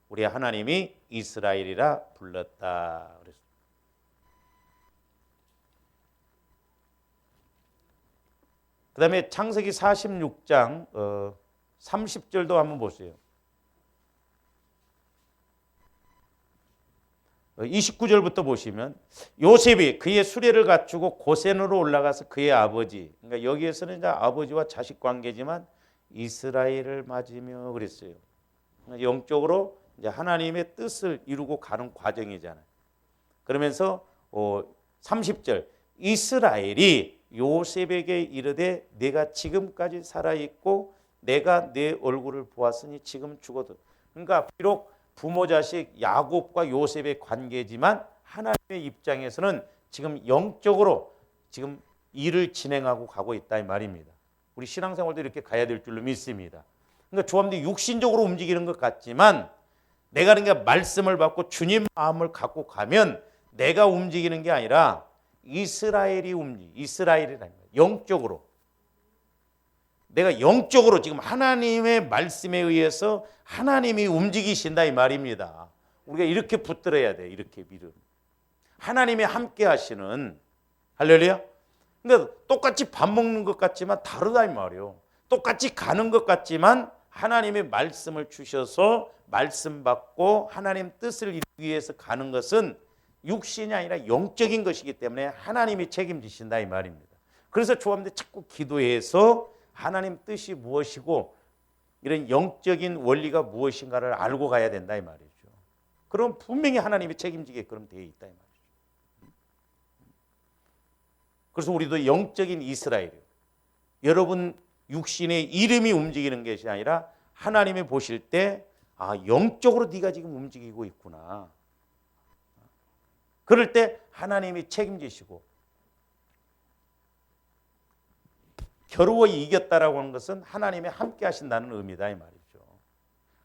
우리 하나님이 이스라엘이라 불렀다. 그 다음에 창세기 46장 30절도 한번 보세요. 29절부터 보시면 요셉이 그의 수레를 갖추고 고센으로 올라가서 그의 아버지, 그러니까 여기에서는 이제 아버지와 자식 관계지만 이스라엘을 맞으며 그랬어요. 그러니까 영적으로 이제 하나님의 뜻을 이루고 가는 과정이잖아요. 그러면서 30절 이스라엘이 요셉에게 이르되 내가 지금까지 살아있고 내가 내 얼굴을 보았으니 지금 죽어도. 그러니까 비록 부모 자식 야곱과 요셉의 관계지만 하나님의 입장에서는 지금 영적으로 지금 일을 진행하고 가고 있다 이 말입니다. 우리 신앙생활도 이렇게 가야 될 줄로 믿습니다. 그러니까 조함들이 육신적으로 움직이는 것 같지만 내가 그러니까 말씀을 받고 주님 마음을 갖고 가면 내가 움직이는 게 아니라 이스라엘이라는 거예요. 영적으로. 내가 영적으로 지금 하나님의 말씀에 의해서 하나님이 움직이신다 이 말입니다. 우리가 이렇게 붙들어야 돼. 이렇게 믿음. 하나님이 함께 하시는 할렐루야. 근데 똑같이 밥 먹는 것 같지만 다르다 이 말이에요. 똑같이 가는 것 같지만 하나님의 말씀을 주셔서 말씀 받고 하나님 뜻을 이루기 위해서 가는 것은 육신이 아니라 영적인 것이기 때문에 하나님이 책임지신다 이 말입니다. 그래서 조합원들이 자꾸 기도해서 하나님 뜻이 무엇이고 이런 영적인 원리가 무엇인가를 알고 가야 된다 이 말이죠. 그럼 분명히 하나님이 책임지게끔 되어 있다 이 말이죠. 그래서 우리도 영적인 이스라엘이에요. 여러분 육신의 이름이 움직이는 것이 아니라 하나님이 보실 때 영적으로 네가 지금 움직이고 있구나. 그럴 때 하나님이 책임지시고 겨루어 이겼다라고 하는 것은 하나님이 함께 하신다는 의미다 이 말이죠.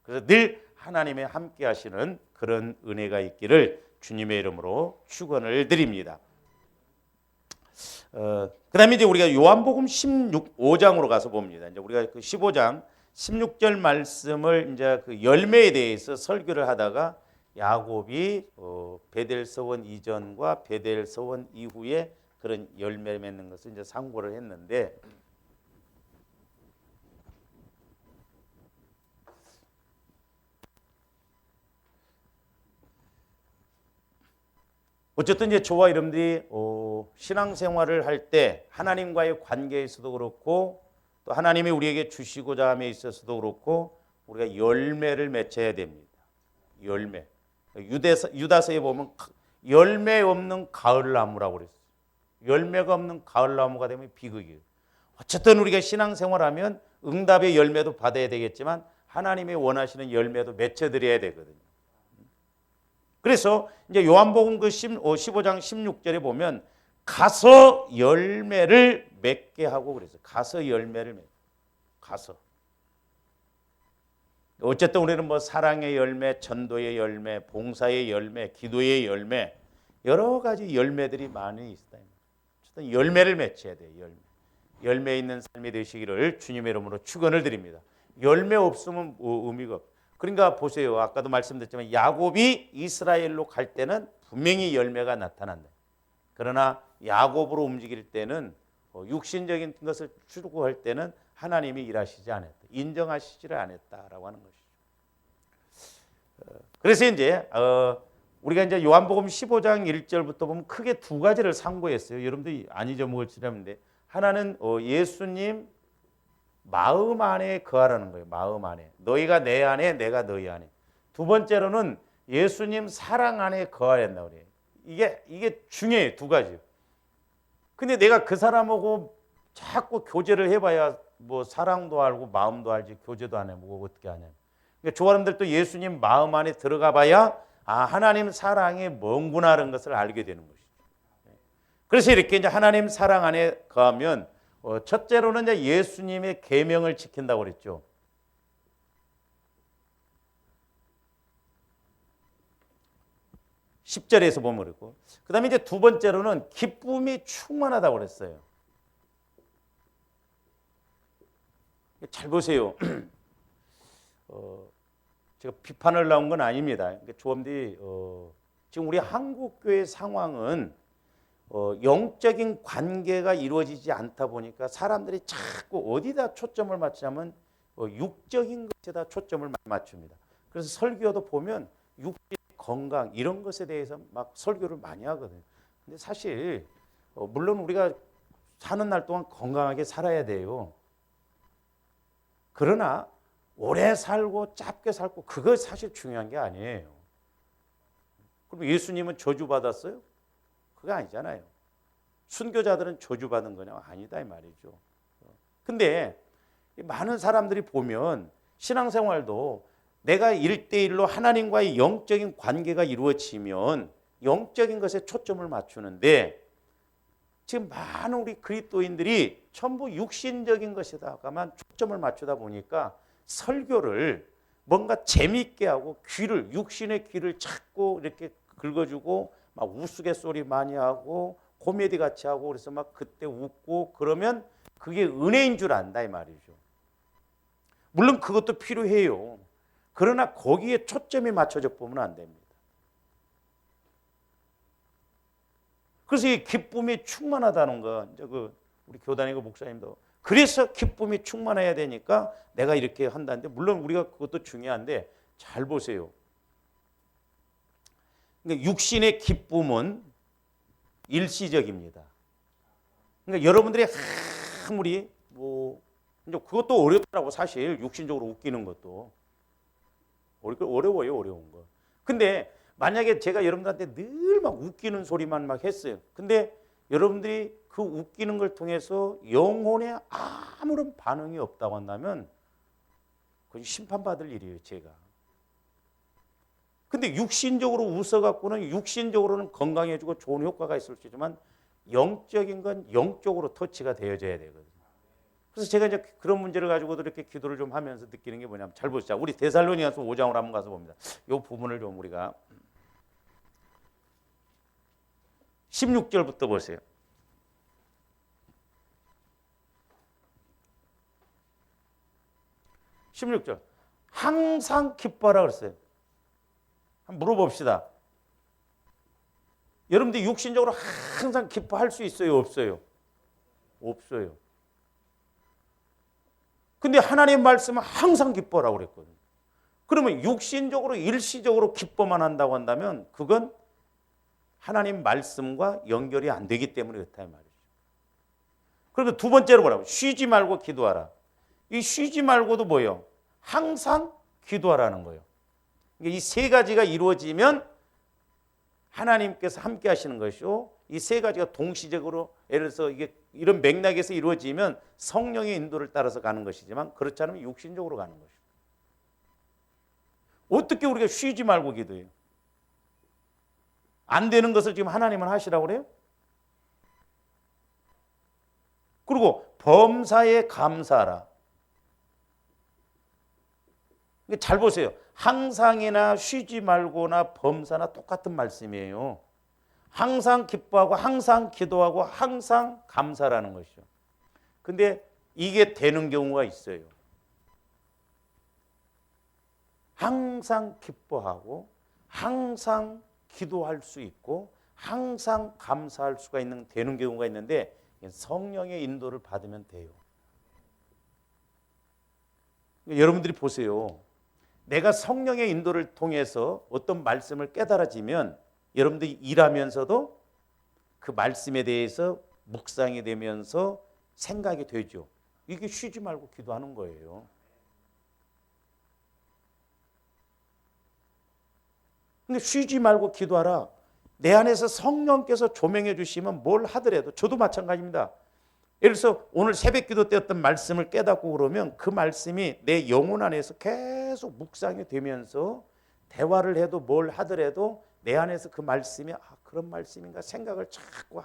그래서 늘 하나님의 함께 하시는 그런 은혜가 있기를 주님의 이름으로 축원을 드립니다. 그다음에 이제 우리가 요한복음 15장으로 가서 봅니다. 이제 우리가 그 15장 16절 말씀을 이제 그 열매에 대해서 설교를 하다가 야곱이 베델 서원 이전과 베델 서원 이후에 그런 열매 맺는 것을 이제 상고를 했는데 어쨌든 이제 저와 여러분들이 신앙생활을 할 때 하나님과의 관계에서도 그렇고 또 하나님이 우리에게 주시고자 함에 있어서도 그렇고 우리가 열매를 맺어야 됩니다. 열매. 유다서에 보면 열매 없는 가을나무라고 그랬어요. 열매가 없는 가을나무가 되면 비극이에요. 어쨌든 우리가 신앙생활하면 응답의 열매도 받아야 되겠지만 하나님이 원하시는 열매도 맺어드려야 되거든요. 그래서 이제 요한복음 그 15장 16절에 보면 가서 열매를 맺게 하고 그랬어요. 가서 열매를 맺게. 가서. 어쨌든 우리는 뭐 사랑의 열매, 전도의 열매, 봉사의 열매, 기도의 열매 여러 가지 열매들이 많이 있다. 어쨌든 열매를 맺어야 돼요. 열매. 열매 있는 삶이 되시기를 주님의 이름으로 축원을 드립니다. 열매 없으면 의미가 없어요. 그러니까 보세요. 아까도 말씀드렸지만 야곱이 이스라엘로 갈 때는 분명히 열매가 나타난다. 그러나 야곱으로 움직일 때는 육신적인 것을 추구할 때는 하나님이 일하시지 않았다. 인정하시지를 않았다라고 하는 것이죠. 그래서 이제 우리가 이제 요한복음 15장 1절부터 보면 크게 두 가지를 상고했어요. 여러분들이 안 잊어먹을지라는데 하나는 예수님 마음 안에 거하라는 거예요. 마음 안에. 너희가 내 안에 내가 너희 안에. 두 번째로는 예수님 사랑 안에 거해야 된다고 그래요. 이게 중요해요. 두 가지. 근데 내가 그 사람하고 자꾸 교제를 해봐야 뭐 사랑도 알고 마음도 알지 교제도 안 해보고 어떻게 하냐. 그러니까 조아람들도 예수님 마음 안에 들어가 봐야 하나님 사랑이 뭔구나 하는 것을 알게 되는 것이죠. 그래서 이렇게 이제 하나님 사랑 안에 거하면 첫째로는 이제 예수님의 계명을 지킨다고 그랬죠. (10절에서) 보면 그랬고 그 다음에 이제 두 번째로는 기쁨이 충만하다고 그랬어요. 잘 보세요. 제가 비판을 나온 건 아닙니다. 조엄디 지금 우리 한국교회 상황은 영적인 관계가 이루어지지 않다 보니까 사람들이 자꾸 어디다 초점을 맞추냐면 육적인 것에다 초점을 맞춥니다. 그래서 설교도 보면 육적 건강 이런 것에 대해서 막 설교를 많이 하거든요. 근데 사실 물론 우리가 사는 날 동안 건강하게 살아야 돼요. 그러나 오래 살고 짧게 살고 그거 사실 중요한 게 아니에요. 그럼 예수님은 저주받았어요? 그거 아니잖아요. 순교자들은 저주받은 거냐? 아니다 이 말이죠. 근데 많은 사람들이 보면 신앙생활도 내가 1대1로 하나님과의 영적인 관계가 이루어지면 영적인 것에 초점을 맞추는데 지금 많은 우리 그리스도인들이 전부 육신적인 것에다가만 초점을 맞추다 보니까 설교를 뭔가 재미있게 하고 육신의 귀를 자꾸 이렇게 긁어주고 막 우스갯소리 많이 하고 코미디 같이 하고 그래서 막 그때 웃고 그러면 그게 은혜인 줄 안다 이 말이죠. 물론 그것도 필요해요. 그러나 거기에 초점이 맞춰져 보면 안 됩니다. 그래서 이 기쁨이 충만하다는 거, 이제 우리 교단의 목사님도 그래서 기쁨이 충만해야 되니까 내가 이렇게 한다는데, 물론 우리가 그것도 중요한데 잘 보세요. 그러니까 육신의 기쁨은 일시적입니다. 그러니까 여러분들이 아무리 이제 그것도 어렵더라고. 사실 육신적으로 웃기는 것도 어려워요. 어려운 거. 근데 만약에 제가 여러분들한테 늘 막 웃기는 소리만 막 했어요. 근데 여러분들이 그 웃기는 걸 통해서 영혼에 아무런 반응이 없다고 한다면 그건 심판받을 일이에요, 제가. 근데 육신적으로 웃어갖고는 육신적으로는 건강해지고 좋은 효과가 있을 수 있지만 영적인 건 영적으로 터치가 되어져야 되거든요. 그래서 제가 이제 그런 문제를 가지고도 이렇게 기도를 좀 하면서 느끼는 게 뭐냐면, 잘 보시죠. 우리 데살로니가서 5장으로 한번 가서 봅니다. 이 부분을 좀 우리가 16절부터 보세요. 16절. 항상 기뻐하라 그랬어요. 한번 물어봅시다. 여러분들 육신적으로 항상 기뻐할 수 있어요? 없어요? 없어요. 근데 하나님의 말씀은 항상 기뻐하라고 그랬거든요. 그러면 육신적으로 일시적으로 기뻐만 한다고 한다면 그건 하나님 말씀과 연결이 안 되기 때문에 그렇다 이 말이죠. 그리고 두 번째로 뭐라고? 쉬지 말고 기도하라. 이 쉬지 말고도 뭐예요? 항상 기도하라는 거예요. 이 세 가지가 이루어지면 하나님께서 함께 하시는 것이고, 이 세 가지가 동시적으로, 예를 들어서 이게 이런 맥락에서 이루어지면 성령의 인도를 따라서 가는 것이지만, 그렇지 않으면 육신적으로 가는 것이죠. 어떻게 우리가 쉬지 말고 기도해요? 안 되는 것을 지금 하나님은 하시라고 그래요? 그리고 범사에 감사하라. 잘 보세요. 항상이나 쉬지 말고나 범사나 똑같은 말씀이에요. 항상 기뻐하고 항상 기도하고 항상 감사라는 것이죠. 근데 이게 되는 경우가 있어요. 항상 기뻐하고 항상 기도할 수 있고 항상 감사할 수가 되는 경우가 있는데, 성령의 인도를 받으면 돼요. 여러분들이 보세요. 내가 성령의 인도를 통해서 어떤 말씀을 깨달아지면 여러분들이 일하면서도 그 말씀에 대해서 묵상이 되면서 생각이 되죠. 이게 쉬지 말고 기도하는 거예요. 근데 쉬지 말고 기도하라. 내 안에서 성령께서 조명해 주시면 뭘 하더라도, 저도 마찬가지입니다. 예를 들어서 오늘 새벽 기도 때 어떤 말씀을 깨닫고 그러면 그 말씀이 내 영혼 안에서 계속 묵상이 되면서 대화를 해도 뭘 하더라도 내 안에서 그 말씀이 그런 말씀인가 생각을 자꾸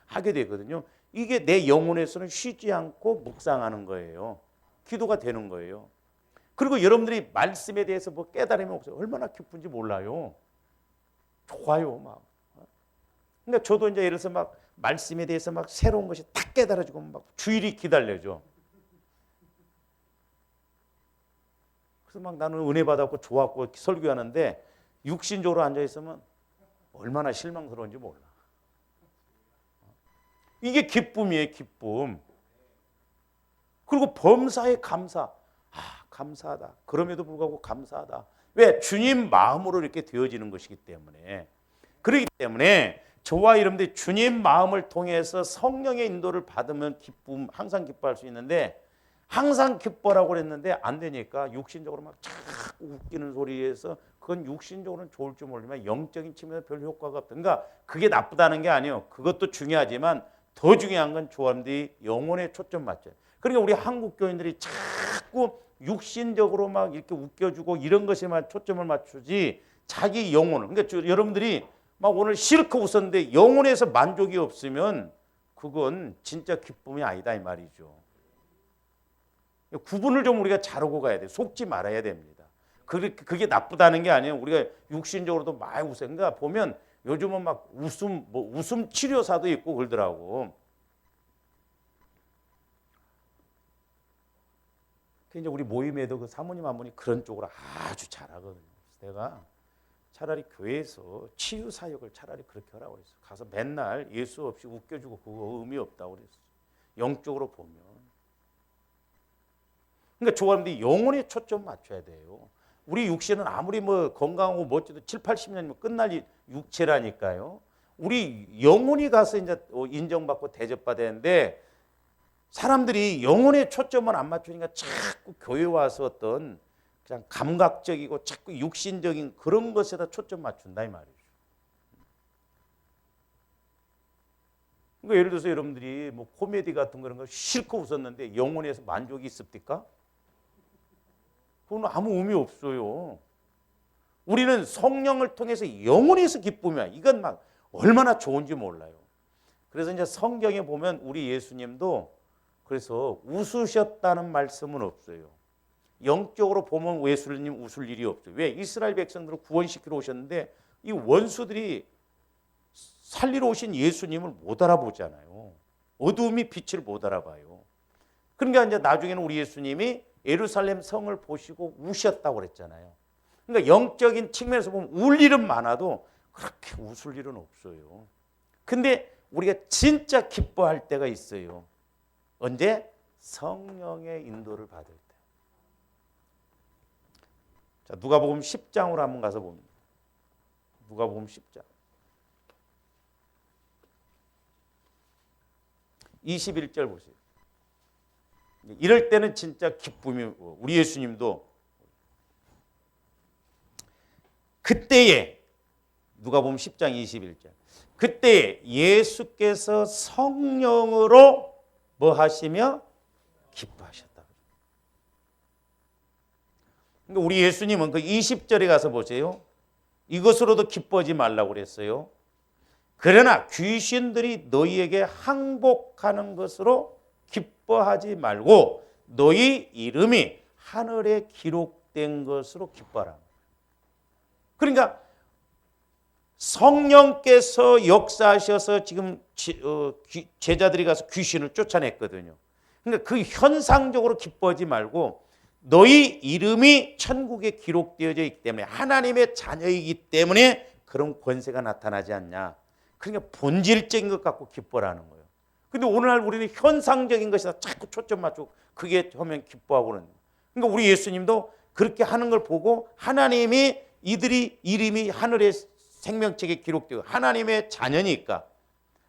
하게 되거든요. 이게 내 영혼에서는 쉬지 않고 묵상하는 거예요. 기도가 되는 거예요. 그리고 여러분들이 말씀에 대해서 뭐 깨달음이 없어요. 얼마나 기쁜지 몰라요. 좋아요, 막. 그러니까 저도 이제 예를 들어서 막 말씀에 대해서 막 새로운 것이 딱 깨달아지고 막 주일이 기다려져. 그래서 막 나는 은혜 받았고 좋았고 설교하는데 육신적으로 앉아 있으면 얼마나 실망스러운지 몰라. 이게 기쁨이에요, 기쁨. 그리고 범사에 감사. 감사하다. 그럼에도 불구하고 감사하다. 왜? 주님 마음으로 이렇게 되어지는 것이기 때문에. 그렇기 때문에 저와 여러분들이 주님 마음을 통해서 성령의 인도를 받으면 기쁨, 항상 기뻐할 수 있는데, 항상 기뻐라고 그랬는데 안 되니까 육신적으로 막 자꾸 웃기는 소리에서 그건 육신적으로는 좋을 줄 모르지만 영적인 측면에서 별 효과가 없다. 그러니까 그게 나쁘다는 게 아니에요. 그것도 중요하지만 더 중요한 건 저와들이 영혼에 초점 맞죠. 그러니까 우리 한국 교인들이 자꾸 육신적으로 막 이렇게 웃겨주고 이런 것에만 초점을 맞추지 자기 영혼을. 그러니까 여러분들이 막 오늘 실컷 웃었는데 영혼에서 만족이 없으면 그건 진짜 기쁨이 아니다 이 말이죠. 구분을 좀 우리가 잘하고 가야 돼요. 속지 말아야 됩니다. 그게 나쁘다는 게 아니에요. 우리가 육신적으로도 많이 웃어요. 그러니까 보면 요즘은 막 웃음 치료사도 있고 그러더라고. 이제 우리 모임에도 그 사모님 한 분이 그런 쪽으로 아주 잘하거든요. 그래서 내가 차라리 교회에서 치유 사역을 차라리 그렇게 하라고 그랬어. 가서 맨날 예수 없이 웃겨주고 그거 의미 없다고 그랬어. 영적으로 보면. 그러니까 조합원들이 영혼에 초점 맞춰야 돼요. 우리 육신은 아무리 뭐 건강하고 멋지도 7, 80년이면 끝날 육체라니까요. 우리 영혼이 가서 이제 인정받고 대접받아야 되는데 사람들이 영혼에 초점을 안 맞추니까 자꾸 교회 와서 어떤 그냥 감각적이고 자꾸 육신적인 그런 것에다 초점 맞춘다 이 말이죠. 그러니까 예를 들어서 여러분들이 뭐 코미디 같은 그런 거 실컷 웃었는데 영혼에서 만족이 있습니까? 그건 아무 의미 없어요. 우리는 성령을 통해서 영혼에서 기쁨이야. 이건 막 얼마나 좋은지 몰라요. 그래서 이제 성경에 보면 우리 예수님도 그래서 웃으셨다는 말씀은 없어요. 영적으로 보면 예수님 웃을 일이 없어요. 왜? 이스라엘 백성들을 구원시키러 오셨는데 이 원수들이 살리러 오신 예수님을 못 알아보잖아요. 어두움이 빛을 못 알아봐요. 그러니까 이제 나중에는 우리 예수님이 예루살렘 성을 보시고 우셨다고 그랬잖아요. 그러니까 영적인 측면에서 보면 울 일은 많아도 그렇게 웃을 일은 없어요. 근데 우리가 진짜 기뻐할 때가 있어요. 언제? 성령의 인도를 받을 때. 자, 누가복음 10장으로 한번 가서 봅니다. 누가복음 10장. 21절 보세요. 이럴 때는 진짜 기쁨이 우리 예수님도 그때에 누가복음 10장 21절. 그때에 예수께서 성령으로 뭐 하시며 기뻐하셨다. 그러니까 우리 예수님은 그 20절에 가서 보세요. 이것으로도 기뻐하지 말라고 그랬어요. 그러나 귀신들이 너희에게 항복하는 것으로 기뻐하지 말고 너희 이름이 하늘에 기록된 것으로 기뻐하라. 그러니까 성령께서 역사하셔서 지금 제자들이 가서 귀신을 쫓아냈거든요. 그러니까 그 현상적으로 기뻐하지 말고 너희 이름이 천국에 기록되어져 있기 때문에 하나님의 자녀이기 때문에 그런 권세가 나타나지 않냐. 그러니까 본질적인 것 갖고 기뻐라는 거예요. 근데 오늘날 우리는 현상적인 것에다 자꾸 초점 맞추고 그게 하면 기뻐하고 그러는 거예요. 그러니까 우리 예수님도 그렇게 하는 걸 보고 하나님이 이들이 이름이 하늘의 생명책에 기록되고 하나님의 자녀니까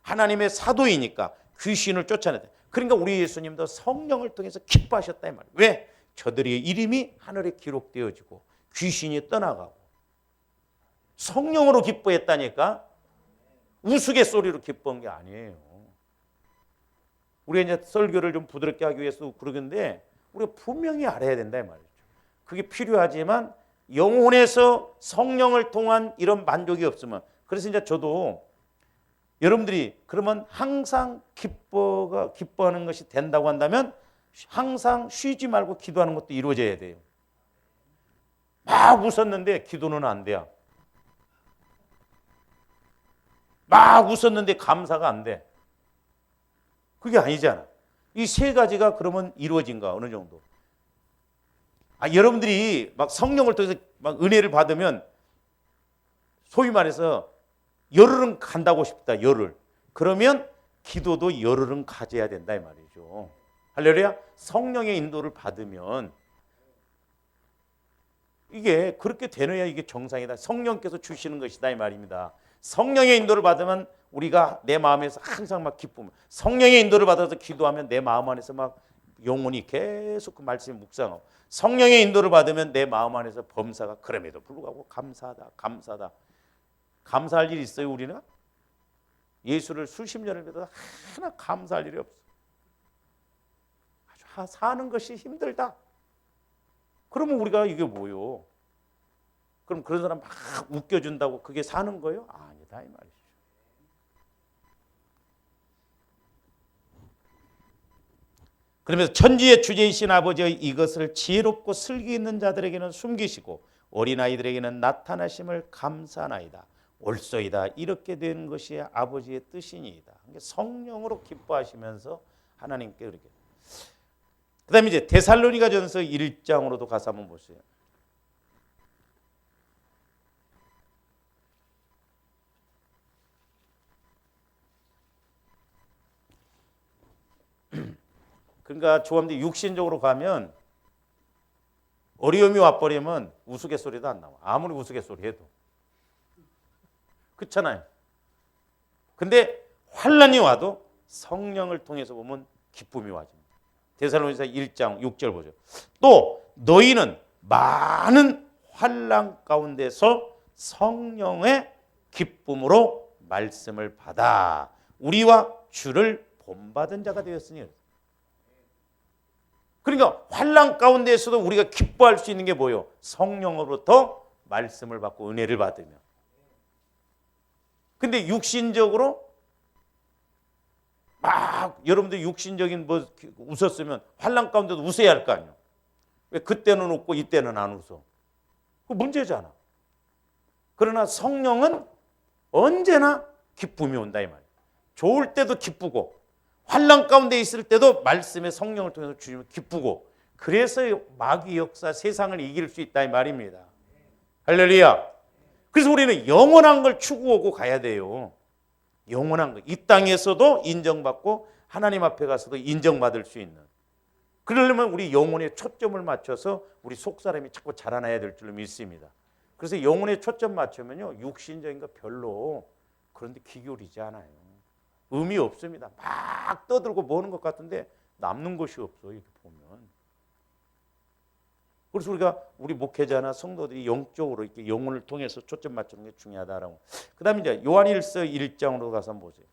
하나님의 사도이니까 귀신을 쫓아냈다. 그러니까 우리 예수님도 성령을 통해서 기뻐하셨다 이 말이에요. 왜? 저들의 이름이 하늘에 기록되어지고 귀신이 떠나가고 성령으로 기뻐했다니까 우스갯소리로 기뻐한 게 아니에요. 우리가 이제 설교를 좀 부드럽게 하기 위해서 그러는데 우리가 분명히 알아야 된다 이 말이죠. 그게 필요하지만 영혼에서 성령을 통한 이런 만족이 없으면 그래서 이제 저도 여러분들이 그러면 항상 기뻐하는 것이 된다고 한다면 항상 쉬지 말고 기도하는 것도 이루어져야 돼요. 막 웃었는데 기도는 안 돼요. 막 웃었는데 감사가 안 돼. 그게 아니잖아. 이 세 가지가 그러면 이루어진가 어느 정도. 여러분들이 막 성령을 통해서 막 은혜를 받으면 소위 말해서 열흘은 간다고 싶다. 열흘. 그러면 기도도 열흘은 가져야 된다 이 말이죠. 할렐루야. 성령의 인도를 받으면 이게 그렇게 되느냐 이게 정상이다. 성령께서 주시는 것이다 이 말입니다. 성령의 인도를 받으면 우리가 내 마음에서 항상 막 기쁨. 성령의 인도를 받아서 기도하면 내 마음 안에서 막 영혼이 계속 그 말씀을 묵상하고 성령의 인도를 받으면 내 마음 안에서 범사가 그럼에도 불구하고 감사하다. 감사하다. 감사할 일이 있어요 우리는? 예수를 수십 년을 믿어도 하나 감사할 일이 없어. 아주 사는 것이 힘들다. 그러면 우리가 이게 뭐요? 그럼 그런 사람 막 웃겨준다고 그게 사는 거예요? 아니다 이 말이죠. 그러면서 천지의 주제이신 아버지의 이것을 지혜롭고 슬기 있는 자들에게는 숨기시고 어린아이들에게는 나타나심을 감사하나이다. 옳소이다. 이렇게 된 것이 아버지의 뜻이니이다. 성령으로 기뻐하시면서 하나님께 그렇게. 그다음에 이제 데살로니가전서 1장으로도 가서 한번 보세요. 그러니까 조합들이 육신적으로 가면 어려움이 와버리면 우스갯소리도 안 나와. 아무리 우스갯소리 해도. 그렇잖아요. 근데 환난이 와도 성령을 통해서 보면 기쁨이 와집니다. 데살로니가서 1장 6절 보죠. 또 너희는 많은 환난 가운데서 성령의 기쁨으로 말씀을 받아 우리와 주를 본받은 자가 되었으니. 그러니까 환난 가운데에서도 우리가 기뻐할 수 있는 게 뭐예요? 성령으로부터 말씀을 받고 은혜를 받으며. 근데 육신적으로 막 여러분들 육신적인 뭐 웃었으면 환난 가운데도 웃어야 할 거 아니에요. 왜 그때는 웃고 이때는 안 웃어? 그 문제잖아. 그러나 성령은 언제나 기쁨이 온다 이 말이에요. 좋을 때도 기쁘고 환난 가운데 있을 때도 말씀의 성령을 통해서 주시면 기쁘고, 그래서 마귀 역사 세상을 이길 수 있다 이 말입니다. 할렐루야. 그래서 우리는 영원한 걸 추구하고 가야 돼요. 영원한 거. 이 땅에서도 인정받고 하나님 앞에 가서도 인정받을 수 있는. 그러려면 우리 영혼에 초점을 맞춰서 우리 속사람이 자꾸 자라나야 될 줄로 믿습니다. 그래서 영혼에 초점 맞추면요 육신적인 거 별로 그런데 기울이지 않아요. 의미 없습니다. 막 떠들고 보는 것 같은데 남는 것이 없어 이렇게 보면. 그래서 우리 목회자나 성도들이 영적으로 이렇게 영혼을 통해서 초점 맞추는 게 중요하다라고. 그다음에 이제 요한일서 1장으로 가서 한번 보세요.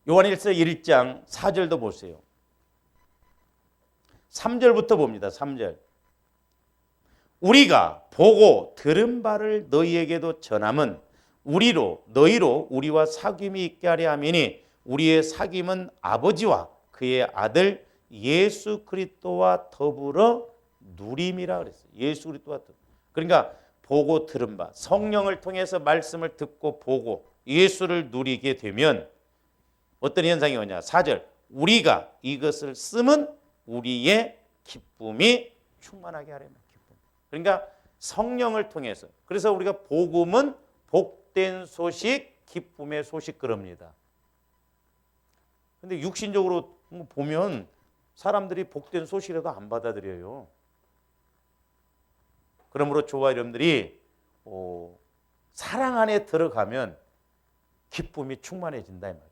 요한일서 1장 4절도 보세요. 3절부터 봅니다. 3절. 우리가 보고 들은 바를 너희에게도 전함은 너희로 우리와 사귐이 있게 하려 함이니 우리의 사귐은 아버지와 그의 아들 예수 그리스도와 더불어 누림이라 그랬어요. 예수 그리스도와 더불어. 그러니까 보고 들은 바, 성령을 통해서 말씀을 듣고 보고 예수를 누리게 되면 어떤 현상이 오냐. 4절. 우리가 이것을 쓰면 우리의 기쁨이 충만하게 하려면 기쁨. 그러니까 성령을 통해서. 그래서 우리가 복음은 복된 소식, 기쁨의 소식 그럽니다. 근데 육신적으로 보면 사람들이 복된 소식이라도 안 받아들여요. 그러므로 저와 여러분들이 사랑 안에 들어가면 기쁨이 충만해진다 이 말이에요.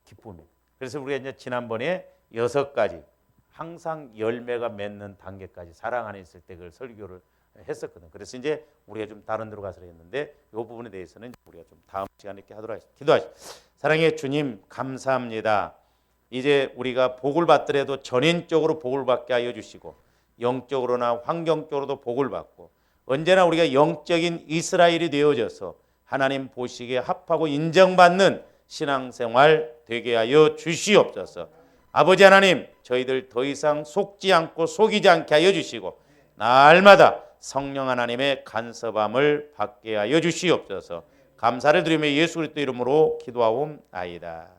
기쁨이. 그래서 우리가 이제 지난번에 6가지 항상 열매가 맺는 단계까지 사랑 안에 있을 때 그걸 설교를 했었거든. 그래서 이제 우리가 좀 다른 데로 가서 했는데 이 부분에 대해서는 우리가 좀 다음 시간에 이렇게 하도록 하겠습니다. 기도하시죠. 사랑의 주님 감사합니다. 이제 우리가 복을 받더라도 전인적으로 복을 받게 하여 주시고 영적으로나 환경적으로도 복을 받고 언제나 우리가 영적인 이스라엘이 되어져서 하나님 보시기에 합하고 인정받는 신앙생활 되게 하여 주시옵소서. 아버지 하나님, 저희들 더 이상 속지 않고 속이지 않게 하여 주시고 날마다 성령 하나님의 간섭함을 받게 하여 주시옵소서. 감사를 드리며 예수 그리스도 이름으로 기도하옵나이다.